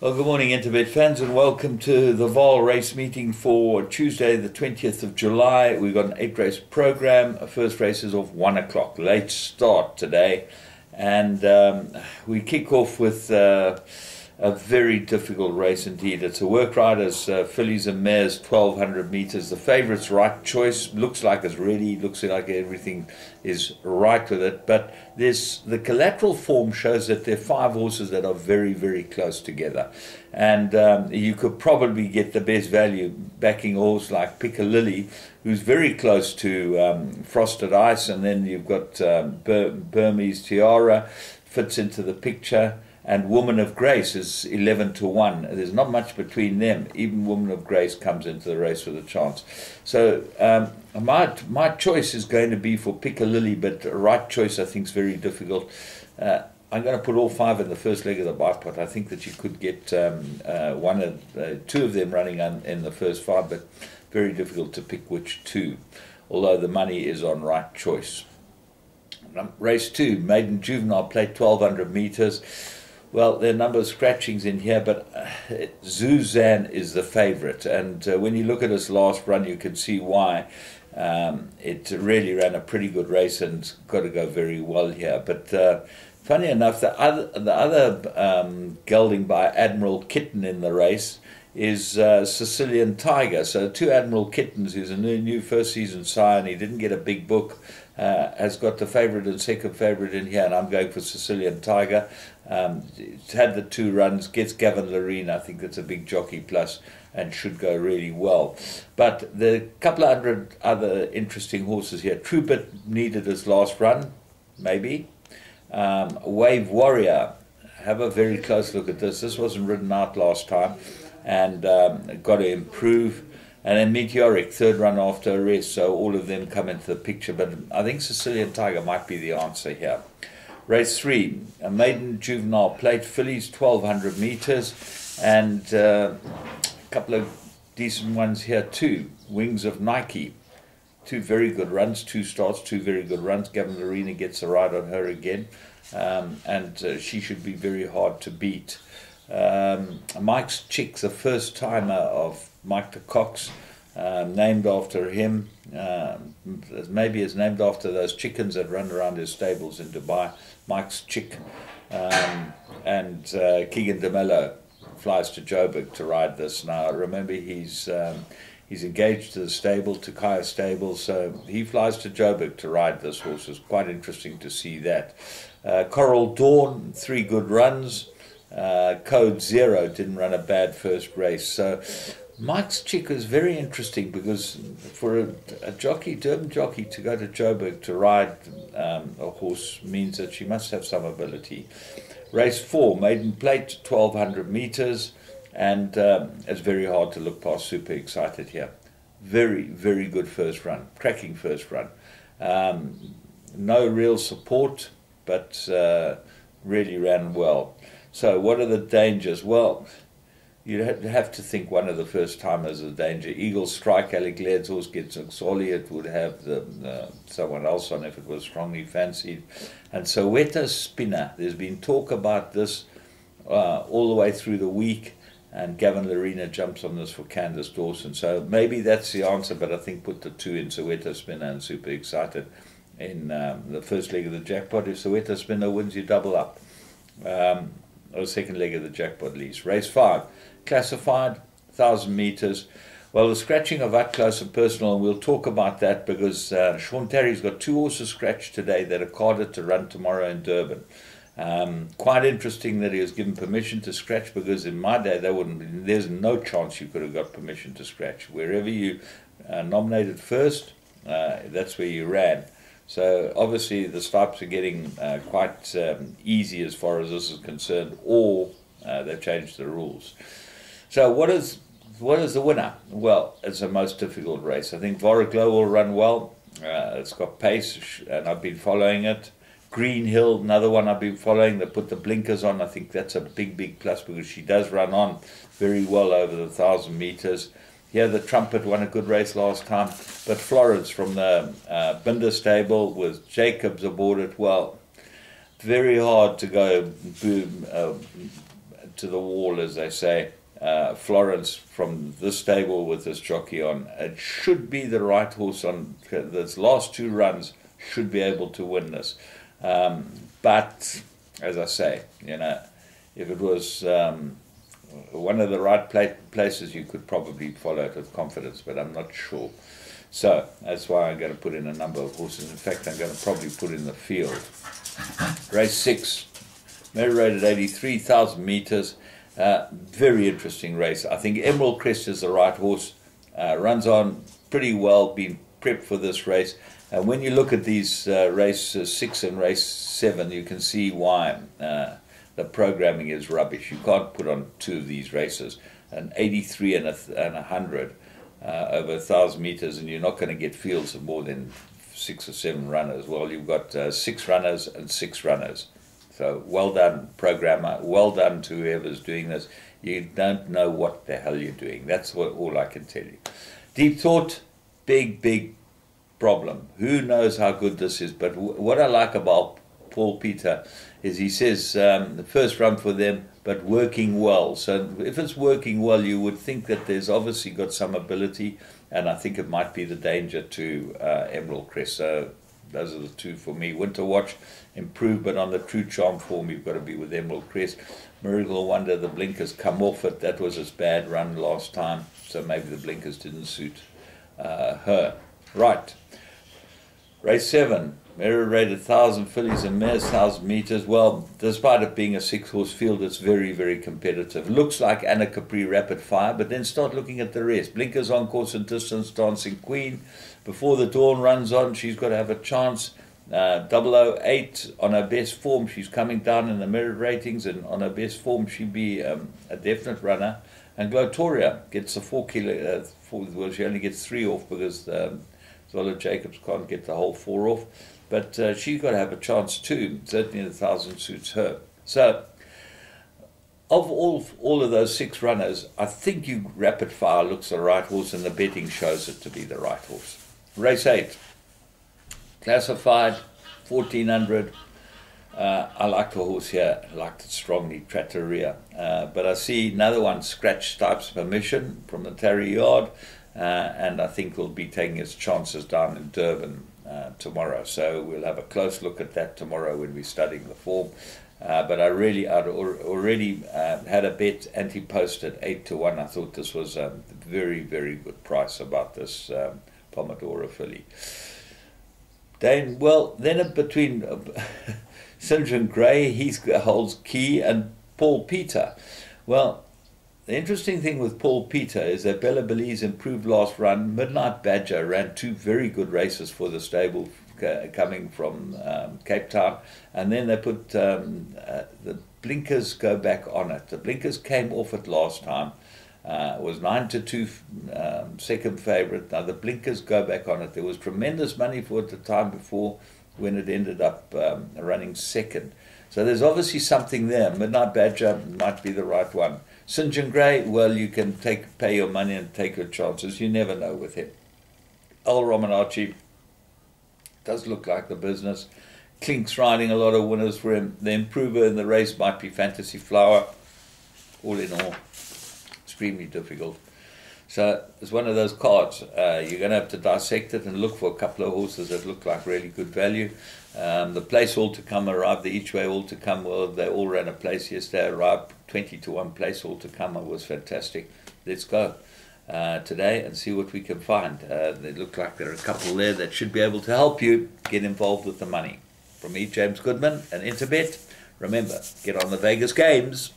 Well, good morning, Interbet fans, and welcome to the Vaal race meeting for Tuesday, the 20th of July. We've got an 8-race program. Our first race is off 1 o'clock. Late start today. And we kick off with a very difficult race indeed. It's a work riders, fillies and mares, 1,200 meters. The favourite's Right Choice. Looks like it's ready. Looks like everything is right with it. But the collateral form shows that there are 5 horses that are very, very close together. And you could probably get the best value backing a horse like Piccalilli, who's very close to Frosted Ice. And then you've got Burmese Tiara, fits into the picture. And Woman of Grace is 11-1. There's not much between them. Even Woman of Grace comes into the race with a chance. So my choice is going to be for Piccalilli, but Right Choice I think is very difficult. I'm going to put all 5 in the first leg of the bike pot. I think that you could get 2 of them running in the first 5, but very difficult to pick which 2, although the money is on Right Choice. Race 2, Maiden Juvenile Plate, 1,200 meters. Well, there are a number of scratchings in here, but Zuzan is the favourite. And when you look at his last run, you can see why. It really ran a pretty good race and got to go very well here. But funny enough, the other gelding by Admiral Kitten in the race is Sicilian Tiger. So 2 Admiral Kittens, who's a new first season sire, and he didn't get a big book, has got the favourite and second favourite in here, and I'm going for Sicilian Tiger. It's had the 2 runs, gets Gavin Loreen. I think that's a big jockey plus and should go really well. But there are a couple of 100 other interesting horses here. Troopit needed his last run, maybe. Wave Warrior, have a very close look at this. This wasn't ridden out last time and got to improve. And then Meteoric, 3rd run after a rest, so all of them come into the picture. But I think Sicilian Tiger might be the answer here. Race 3, a Maiden Juvenile Plate, fillies, 1,200 meters, and a couple of decent ones here too. Wings of Nike, 2 very good runs, 2 starts, 2 very good runs. Gavin Lorena gets a ride on her again, and she should be very hard to beat. Mike's Chick, the first timer of Mike de Cox, named after him. Maybe it's named after those chickens that run around his stables in Dubai. Mike's Chick. And Keegan DeMello flies to Joburg to ride this. Now remember, he's engaged to the stable, to Kaya Stable, so he flies to Joburg to ride this horse. It's quite interesting to see that. Coral Dawn, 3 good runs. Code Zero didn't run a bad first race. So Mike's Chick is very interesting because for a jockey, Durban jockey, to go to Joburg to ride a horse means that she must have some ability. Race 4, Maiden Plate, 1,200 meters, and it's very hard to look past Super Excited here. Very, very good first run, cracking first run. No real support, but really ran well. So what are the dangers? Well, you have to think one of the first timers is a danger. Eagle Strike, Alec Laird's horse gets Oxoli. It would have someone else on if it was strongly fancied. And Soweto Spinner, there's been talk about this all the way through the week, and Gavin Lorena jumps on this for Candace Dawson. So maybe that's the answer, but I think put the 2 in, Soweto Spinner and Super Excited, in the first leg of the jackpot. If Soweto Spinner wins, you double up. Or second leg of the jackpot at least. Race 5, classified, 1,000 meters. Well, the scratching of Up Close and Personal, and we'll talk about that because Sean Terry's got 2 horses scratched today that are carded to run tomorrow in Durban. Quite interesting that he was given permission to scratch, because in my day there's no chance you could have got permission to scratch. Wherever you nominated first, that's where you ran. So obviously the stripes are getting quite easy as far as this is concerned, or they've changed the rules. So what is the winner? Well, it's the most difficult race. I think Voraglow will run well. It's got pace, and I've been following it. Green Hill, another one I've been following. They put the blinkers on. I think that's a big plus, because she does run on very well over the 1,000 meters. Here, the Trumpet won a good race last time, but Florence from the Binder stable with Jacobs aboard it, well, very hard to go to the wall, as they say. Florence from this stable with this jockey on. It should be the right horse on this last 2 runs. Should be able to win this. But as I say, if it was one of the right places, you could probably follow it with confidence, but I'm not sure. So that's why I'm going to put in a number of horses. In fact, I'm going to probably put in the field. Race 6, merit rated 83,000 meters. Very interesting race. I think Emerald Crest is the right horse. Runs on pretty well, been prepped for this race. And when you look at these race 6 and race 7, you can see why the programming is rubbish. You can't put on 2 of these races, an 83 and 100 over 1,000 meters, and you're not going to get fields of more than 6 or 7 runners. Well, you've got 6 runners and 6 runners. So well done, programmer. Well done to whoever's doing this. You don't know what the hell you're doing. That's all I can tell you. Deep Thought, big problem. Who knows how good this is? But what I like about Paul Peter is he says the first run for them, but working well. So if it's working well, you would think that there's obviously got some ability, and I think it might be the danger to Emerald Crest. So those are the 2 for me. Winter Watch, improved, but on the True Charm form, you've got to be with Emerald Crest. Miracle Wonder, the blinkers come off it. That was his bad run last time, so maybe the blinkers didn't suit her. Right. Race 7, merit rated 1,000 fillies and mares, 1,000 meters. Well, despite it being a 6-horse field, it's very competitive. Looks like Anna Capri Rapid Fire, but then start looking at the rest. Blinkers on course and distance, Dancing Queen. Before the Dawn runs on, she's got to have a chance. 008 on her best form, she's coming down in the merit ratings, and on her best form, she'd be a definite runner. And Glotoria gets the 4 kilo. Well, she only gets 3 off because Zola Jacobs can't get the whole 4 off. But she's got to have a chance too. Certainly the 1,000 suits her. So, of all of those 6 runners, I think Rapid Fire looks the right horse, and the betting shows it to be the right horse. Race 8, classified 1,400. I like the horse here. I liked it strongly, Trattoria. But I see another one, Scratch Stipes Permission from the Tarry Yard, and I think we'll be taking its chances down in Durban tomorrow. So we'll have a close look at that tomorrow when we're studying the form. But I'd already had a bet anti-post at 8-1. I thought this was a very good price about this Pomodoro filly. Then between St. John Gray, he holds key, and Paul Peter. Well, the interesting thing with Paul Peter is that Bella Belize improved last run. Midnight Badger ran 2 very good races for the stable coming from Cape Town, and then they put the blinkers go back on it. The blinkers came off it last time. It was 9-2 second favourite. Now the blinkers go back on it. There was tremendous money for it the time before when it ended up running second. So there's obviously something there. Midnight Badger might be the right one. St. John Gray, well, you can pay your money and take your chances. You never know with him. Al Romanacci does look like the business. Klink's riding a lot of winners for him. The improver in the race might be Fantasy Flower. All in all, extremely difficult. So it's one of those cards. You're going to have to dissect it and look for a couple of horses that look like really good value. The place all to come arrived. The each way all to come. Well, they all ran a place yesterday. Arrived 20-1 place all to come. It was fantastic. Let's go today and see what we can find. They look like there are a couple there that should be able to help you get involved with the money. From me, James Goodman, and Interbet. Remember, get on the Vegas games.